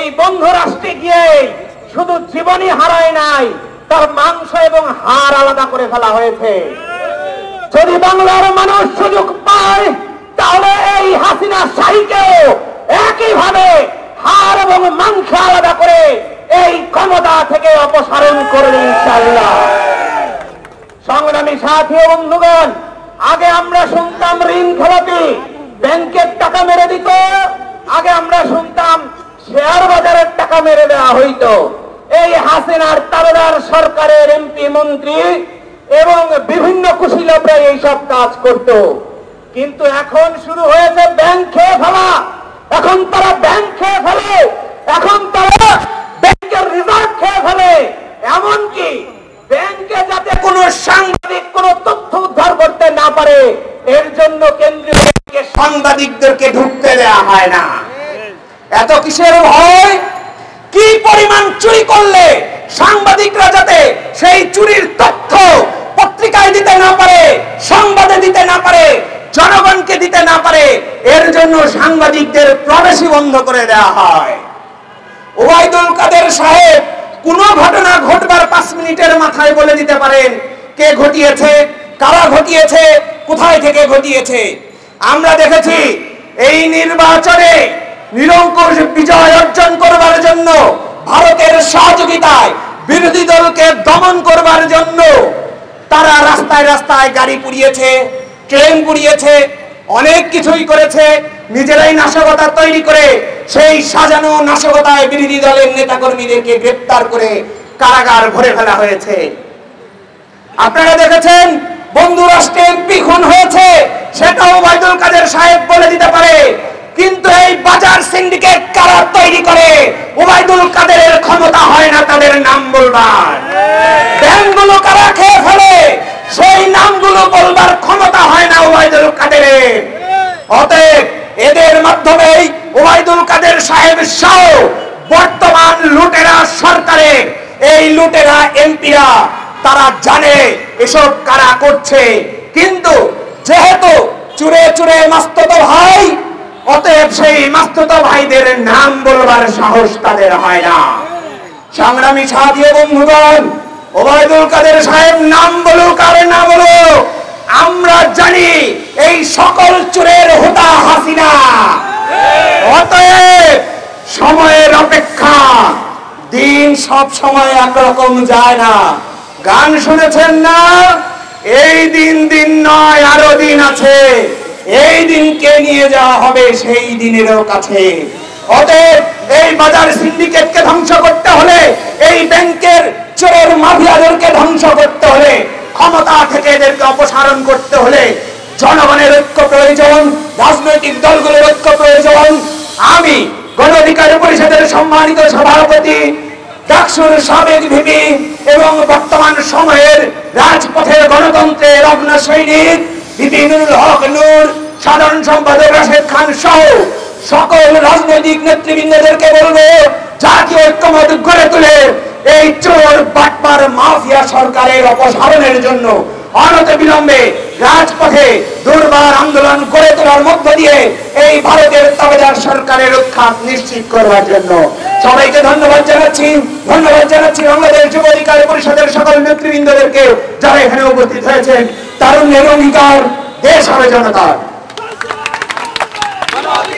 এই বন্ধু রাষ্ট্রে গিয়ে শুধু জীবনই হারায় নাই, তার মাংস এবং হাড় আলাদা করে ফেলা হয়েছে। যদি বাংলার মানুষ সুযোগ পায় তাহলে এই হাসিনা শাহীকেও একইভাবে হাড় এবং মাংস আলাদা করে এই ক্ষমতা থেকে অপসারণ করবে ইনশাআল্লাহ। সংগ্রামী সাথী ও বন্ধুগণ, আগে আমরা শুনতাম ঋণ খেলাপি ব্যাংকের টাকা মেরে দিত, আগে আমরা শুনতাম শেয়ার বাজারের টাকা মেরে দেওয়া হইত। এই হাসিনার তাবেদার সরকারের এমপি মন্ত্রী এবং বিভিন্ন কুশীলবরা এইসব কাজ করত। কিন্তু এখন শুরু হয়েছে ব্যাংক খেয়ে ফেলা। এখন তারা ব্যাংক খেয়ে ফেলে, এখন তারা ব্যাংকের রিজার্ভ খেয়ে ফেলে। এমনকি ব্যাংকে যাতে কোনো সাংবাদিক কোনো তথ্য উদ্ধার করতে না পারে এর জন্য কেন্দ্রীয় ব্যাংকে সাংবাদিকদেরকে ঢুকতে দেওয়া হয় না। এত কিসের ভয়? কি পরিমাণ চুরি করলে সাংবাদিকরা যাতে সেই চুরির তথ্য পত্রিকায় দিতে না পারে, সংবাদে দিতে না পারে, জনগণকে দিতে না পারে, এর জন্য সাংবাদিকদের প্রবেশই বন্ধ করে দেওয়া হয়। ওবায়দুল কাদের সাহেব কোন ঘটনা ঘটবার 5 মিনিটের মাথায় বলে দিতে পারেন কে ঘটিয়েছে, কারা ঘটিয়েছে, কোথায় থেকে ঘটিয়েছে। আমরা দেখেছি এই নির্বাচনে নিরঙ্কুশ বিজয় অর্জন করবার জন্য ভারতের সহযোগিতায় বিরোধী দলকে দমন করবার জন্য তারা রাস্তায় রাস্তায় গাড়ি পুড়িয়েছে, ট্রেন পুড়িয়েছে, অনেক কিছুই করেছে। নিজেরাই নাশকতা তৈরি করে সেই সাজানো নাশকতায় বিরোধী দলের নেতাকর্মীদেরকে গ্রেফতার করে কারাগার ভরে ফেলা হয়েছে। আপনারা দেখেছেন বন্ধু রাষ্ট্রে এমপি খুন হয়েছে, সেটাও ওবায়দুল কাদের সাহেব বলে দিতে পারে। কিন্তু এই বাজার সিন্ডিকেট কারা তৈরি করে ওবায়দুল কাদেরের ক্ষমতা হয় না তাদের নাম বলবার। ব্যাংকগুলো কারা খেয়ে ফেলে সেই নামগুলো বলবার ক্ষমতা হয় না ওবায়দুল কাদেরের। অতএব এদের মাধ্যমেই ওবায়দুল কাদের সাহেব সহ বর্তমান লুটেরা সরকারের এই লুটেরা এমপিরা তারা জানে এসব কারা করছে। কিন্তু যেহেতু চুরে চুরে মাস্তুতো ভাই, অতএব সেই মাস্তুতো ভাইদের নাম বলবার সাহস তাদের হয় না। সংগ্রামী সাথী বন্ধুগণ, ওবায়দুল কাদের সাহেব নাম বলুক আর না বলুক, আমরা জানি এই সকল চোরের হোতা হাসিনা। অতএব সময়ের অপেক্ষা, দিন সব সময় একরকম যায় না। গান শুনেছেন না? এই দিন দিন নয়, আরো দিন আছে। এই দিনকে নিয়ে যাওয়া হবে সেই দিনেরও কাছে। অতএব এই বাজার সিন্ডিকেটকে ধ্বংস করতে হলে, এই ব্যাংকের চোরের মাফিয়াদেরকে ধ্বংস করতে হলে, ক্ষমতা থেকে এদেরকে অপসারণ করতে হলে জনগণের ঐক্য প্রয়োজন, রাজনৈতিক দলগুলোর ঐক্য প্রয়োজন। আমি গণ অধিকার পরিষদের সম্মানিত সভাপতি, ডাকসুর সাবেক ভিপি এবং বর্তমান সময়ের রাজপথের গণতন্ত্রের অগ্ন সৈনিক ভিপি নুরুল হক নূর, সাধারণ সম্পাদক রাশেদ খান সহ সকল রাজনৈতিক নেতৃবৃন্দদেরকে বলবো, জাতীয় ঐক্যমত গড়ে তুলে এই চোর বাটপার মাফিয়া সরকারের অপসারণের জন্য অনতিবিলম্বে রাজপথে দুর্বার আন্দোলন গড়ে তোলার মধ্য দিয়ে এই ভারতের তাবেদার সরকারের রক্ষা নিশ্চিত করবার জন্য সবাইকে ধন্যবাদ জানাচ্ছি। ধন্যবাদ জানাচ্ছি বাংলাদেশ যুব অধিকার পরিষদের সকল নেতৃবৃন্দদেরকে যারা এখানে উপস্থিত হয়েছেন। তারুণ্যের অঙ্গীকার, দেশ হবে জনতার।